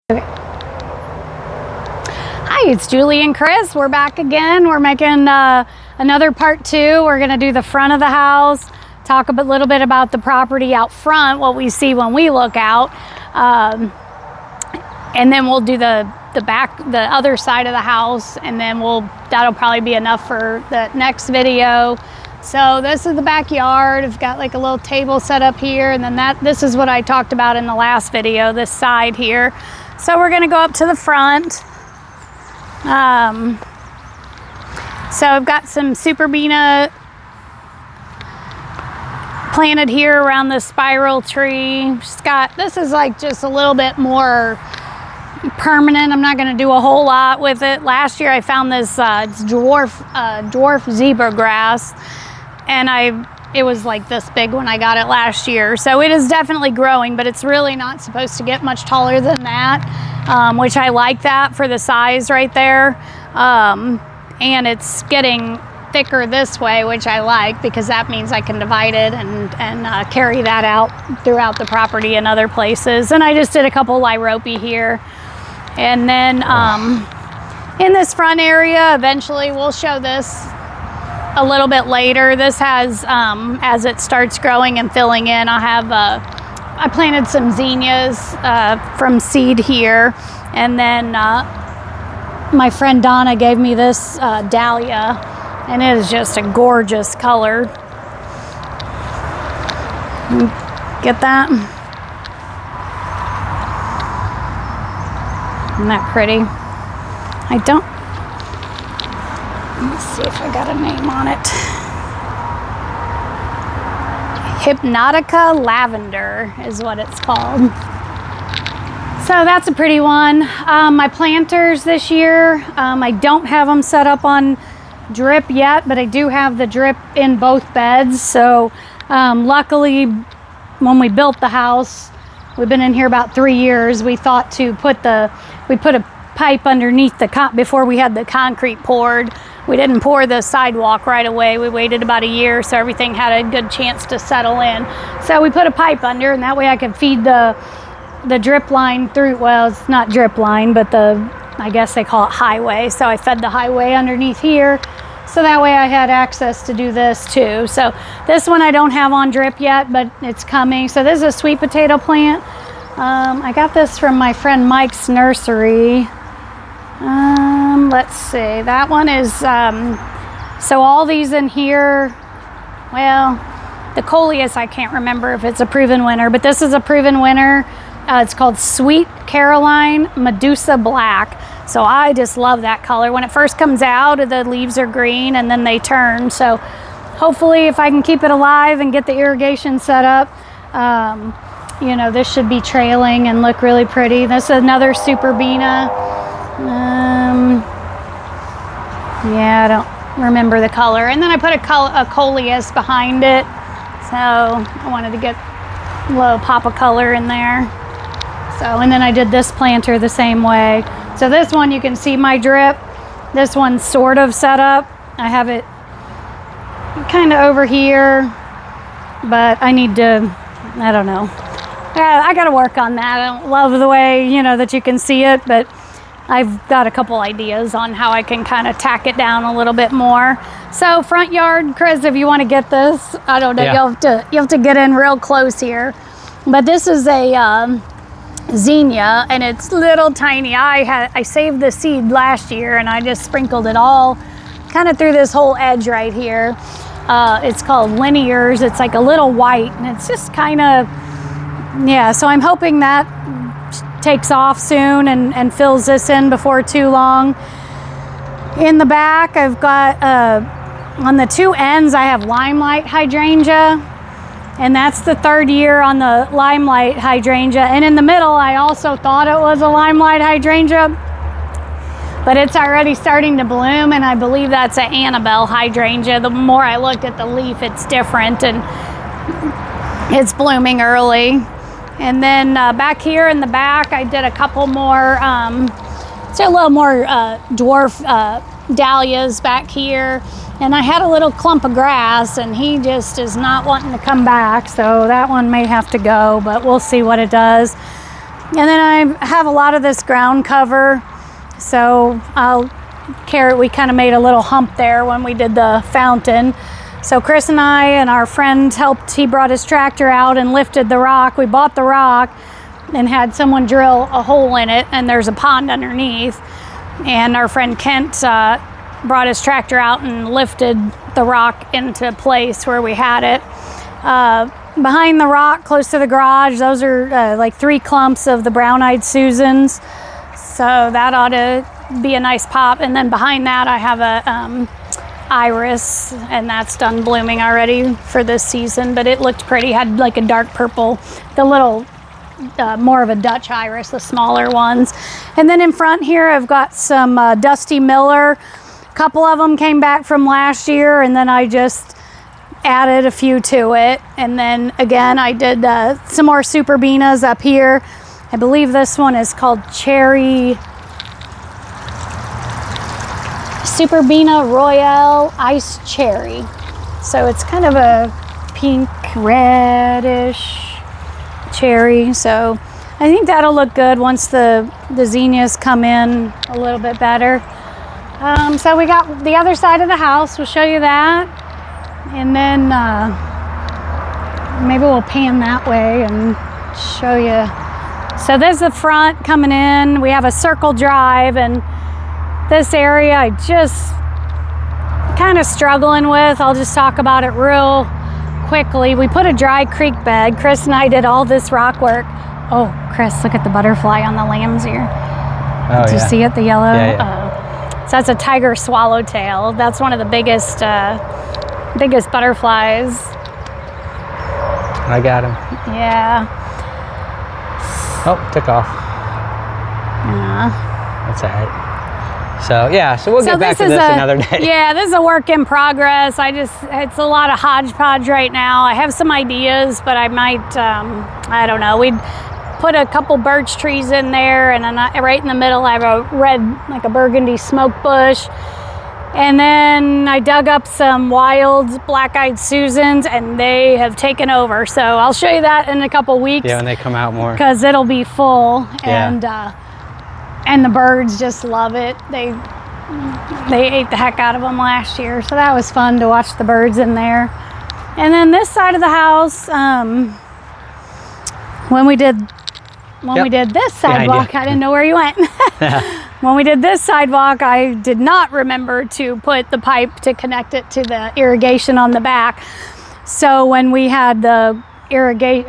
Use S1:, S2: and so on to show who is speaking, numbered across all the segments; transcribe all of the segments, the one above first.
S1: Okay. Hi, it's Julie and Chris. We're back again. We're making another part two. We're going to do the front of the house, talk a little bit about the property out front, what we see when we look out, and then we'll do the back, the other side of the house, and then that'll probably be enough for the next video. So this is the backyard. I've got like a little table set up here, and then this is what I talked about in the last video, this side here. So we're gonna go up to the front. So I've got some Superbina planted here around the spiral tree. This is like just a little bit more permanent. I'm not gonna do a whole lot with it. Last year I found this it's dwarf zebra grass, and it was like this big when I got it last year. So it is definitely growing, but it's really not supposed to get much taller than that, which I like that for the size right there. And it's getting thicker this way, which I like because that means I can divide it and carry that out throughout the property and other places. And I just did a couple lyropy here. And then in this front area, eventually we'll show this a little bit later. This has, as it starts growing and filling in, I planted some zinnias from seed here, and then my friend Donna gave me this dahlia, and it is just a gorgeous color. Get that? Isn't that pretty? Let me see if I got a name on it. Hypnotica Lavender is what it's called. So that's a pretty one. My planters this year, I don't have them set up on drip yet, but I do have the drip in both beds. So luckily, when we built the house, we've been in here about 3 years, we thought to put a pipe underneath before we had the concrete poured. We didn't pour the sidewalk right away. We waited about a year so everything had a good chance to settle in. So we put a pipe under, and that way I could feed the drip line through. Well, it's not drip line, but I guess they call it highway. So I fed the highway underneath here. So that way I had access to do this too. So this one I don't have on drip yet, but it's coming. So this is a sweet potato plant. I got this from my friend Mike's nursery. Let's see, that one is, so all these in here, well, the coleus, I can't remember if it's a proven winner, but this is a proven winner. It's called Sweet Caroline Medusa Black. So I just love that color. When it first comes out, the leaves are green and then they turn. So hopefully if I can keep it alive and get the irrigation set up, you know, this should be trailing and look really pretty. This is another Superbina. Yeah, I don't remember the color. And then I put a coleus behind it. So I wanted to get a little pop of color in there. So, and then I did this planter the same way. So this one, you can see my drip. This one's sort of set up. I have it kind of over here, but I need to, I don't know. I got to work on that. I don't love the way, you know, that you can see it, but I've got a couple ideas on how I can kind of tack it down a little bit more. So front yard, Chris, if you want to get this, I don't know, yeah. you have to get in real close here. But this is a zinnia, and it's little tiny. I saved the seed last year, and I just sprinkled it all kind of through this whole edge right here. It's called Linears. It's like a little white, and it's just kind of, yeah. So I'm hoping that takes off soon and fills this in before too long. In the back, I've got on the two ends I have limelight hydrangea, and that's the third year on the limelight hydrangea. And in the middle, I also thought it was a limelight hydrangea, but it's already starting to bloom, and I believe that's an Annabelle hydrangea. The more I looked at the leaf, it's different, and it's blooming early. And then back here in the back, I did a couple more, so a little more dwarf dahlias back here. And I had a little clump of grass, and he just is not wanting to come back. So that one may have to go, but we'll see what it does. And then I have a lot of this ground cover. So we kind of made a little hump there when we did the fountain. So Chris and I and our friend helped. He brought his tractor out and lifted the rock. We bought the rock and had someone drill a hole in it, and there's a pond underneath. And our friend Kent brought his tractor out and lifted the rock into place where we had it. Behind the rock, close to the garage, those are like 3 clumps of the brown-eyed Susans. So that ought to be a nice pop. And then behind that, I have a iris, and that's done blooming already for this season. But it looked pretty. Had like a dark purple, the little more of a Dutch iris, the smaller ones. And then in front here, I've got some Dusty Miller. A couple of them came back from last year, and then I just added a few to it. And then again, I did some more Super Beanas up here. I believe this one is called Cherry Super Beana Royale Ice Cherry. So it's kind of a pink reddish cherry. So I think that'll look good once the zinnias come in a little bit better. So we got the other side of the house. We'll show you that. And then maybe we'll pan that way and show you. So there's the front coming in. We have a circle drive, and this area I just kind of struggling with. I'll just talk about it real quickly. We put a dry creek bed. Chris and I did all this rock work. Oh, Chris, look at the butterfly on the lamb's ear.
S2: Oh,
S1: Did you see it, the yellow?
S2: Yeah.
S1: So that's a tiger swallowtail. That's one of the biggest butterflies.
S2: I got him.
S1: Yeah.
S2: Oh, took off.
S1: Yeah.
S2: That's all right. So yeah, so we'll get back to this another day.
S1: Yeah, this is a work in progress. It's a lot of hodgepodge right now. I have some ideas, but I might, I don't know. We'd put a couple birch trees in there, and then right in the middle I have a red, like a burgundy smoke bush. And then I dug up some wild black-eyed Susans, and they have taken over. So I'll show you that in a couple weeks.
S2: Yeah, when they come out more.
S1: Because it'll be full,
S2: Yeah.
S1: And the birds just love it. They ate the heck out of them last year, so that was fun to watch the birds in there. And then this side of the house, when we did this sidewalk, I didn't know where you went. When we did this sidewalk, I did not remember to put the pipe to connect it to the irrigation on the back. So when we had the irrigation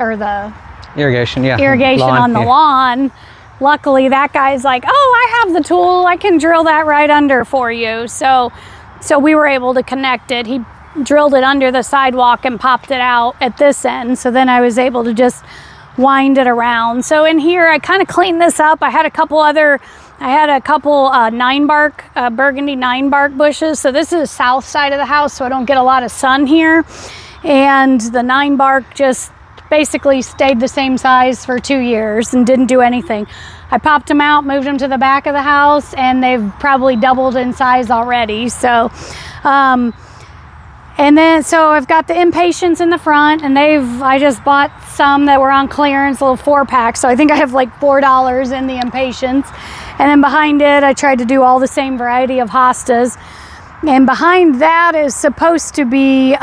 S1: on the lawn, luckily that guy's like, oh, I have the tool. I can drill that right under for you. So we were able to connect it. He drilled it under the sidewalk and popped it out at this end. So then I was able to just wind it around. So in here, I kind of cleaned this up. I had a couple 9-bark, burgundy 9-bark bushes. So this is the south side of the house, so I don't get a lot of sun here. And the 9-bark just basically stayed the same size for 2 years and didn't do anything. I popped them out, moved them to the back of the house, and they've probably doubled in size already. So, so I've got the impatiens in the front, and I just bought some that were on clearance, little 4-pack. So I think I have like $4 in the impatiens. And then behind it, I tried to do all the same variety of hostas. And behind that is supposed to be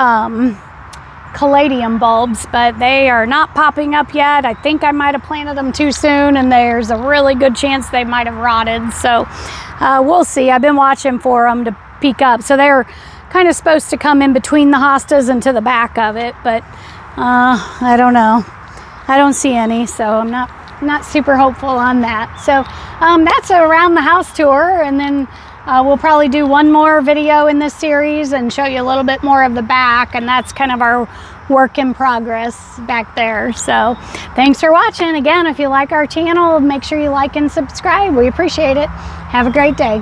S1: caladium bulbs, but they are not popping up yet. I think I might have planted them too soon, and there's a really good chance they might have rotted. So we'll see. I've been watching for them to peek up. So they're kind of supposed to come in between the hostas and to the back of it, but I don't know. I don't see any, so I'm not super hopeful on that. So that's a around the house tour, and then we'll probably do one more video in this series and show you a little bit more of the back, and that's kind of our work in progress back there. So thanks for watching. Again, if you like our channel, make sure you like and subscribe. We appreciate it. Have a great day.